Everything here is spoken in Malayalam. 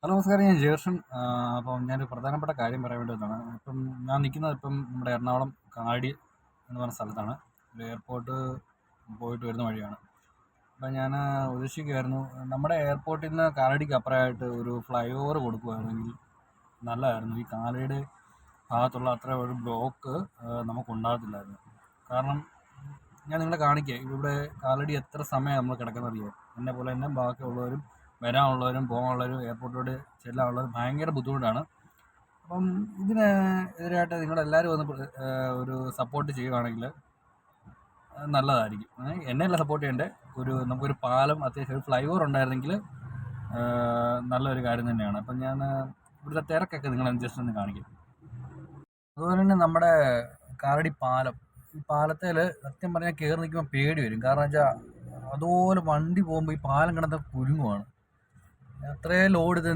ഹലോ നമസ്കാരം, ഞാൻ ജേർഷൻ. അപ്പം ഞാനൊരു പ്രധാനപ്പെട്ട കാര്യം പറയാൻ വേണ്ടി വന്നതാണ്. ഞാൻ നിൽക്കുന്നത് നമ്മുടെ എറണാകുളം കാടി എന്ന് പറഞ്ഞ സ്ഥലത്താണ്. ഒരു എയർപോർട്ട് പോയിട്ട് വരുന്ന വഴിയാണ്. അപ്പം ഞാൻ ഉദ്ദേശിക്കുകയായിരുന്നു, നമ്മുടെ എയർപോർട്ടിൽ നിന്ന് കാലടിക്ക് അപ്പുറമായിട്ട് ഒരു ഫ്ലൈ ഓവർ കൊടുക്കുകയാണെങ്കിൽ നല്ലതായിരുന്നു. ഈ കാലടിയുടെ ഭാഗത്തുള്ള അത്ര ഒരു ബ്ലോക്ക് നമുക്കുണ്ടാകത്തില്ലായിരുന്നു. കാരണം ഞാൻ നിങ്ങളെ കാണിക്കാം, ഇവിടെ കാലടി എത്ര സമയം നമ്മൾ കിടക്കുന്നറിയോ. എന്നെ പോലെ തന്നെ ബാക്കിയുള്ളവരും വരാനുള്ളവരും പോകാനുള്ളവരും എയർപോർട്ടിലോട്ട് ചെല്ലാനുള്ളവരും ഭയങ്കര ബുദ്ധിമുട്ടാണ്. അപ്പം ഇതിന് എതിരായിട്ട് നിങ്ങളെല്ലാവരും ഒരു സപ്പോർട്ട് ചെയ്യുകയാണെങ്കിൽ നല്ലതായിരിക്കും. എന്നെയല്ല സപ്പോർട്ട് ചെയ്യേണ്ടത്, നമുക്കൊരു പാലം, അത്യാവശ്യം ഒരു ഫ്ലൈ ഓവർ ഉണ്ടായിരുന്നെങ്കിൽ നല്ലൊരു കാര്യം തന്നെയാണ്. അപ്പം ഞാൻ ഇവിടുത്തെ തിരക്കൊക്കെ നിങ്ങളെ ജസ്റ്റ് ഒന്ന് കാണിക്കും. അതുപോലെ തന്നെ നമ്മുടെ കാലടി പാലം, ഈ പാലത്തിൽ സത്യം പറഞ്ഞാൽ കയറി നിൽക്കുമ്പോൾ പേടി വരും. കാരണം വെച്ചാൽ അതുപോലെ വണ്ടി പോകുമ്പോൾ ഈ പാലം കിടന്ന കുലുങ്ങുവാണ്. അത്രയും ലോഡ് ഇത്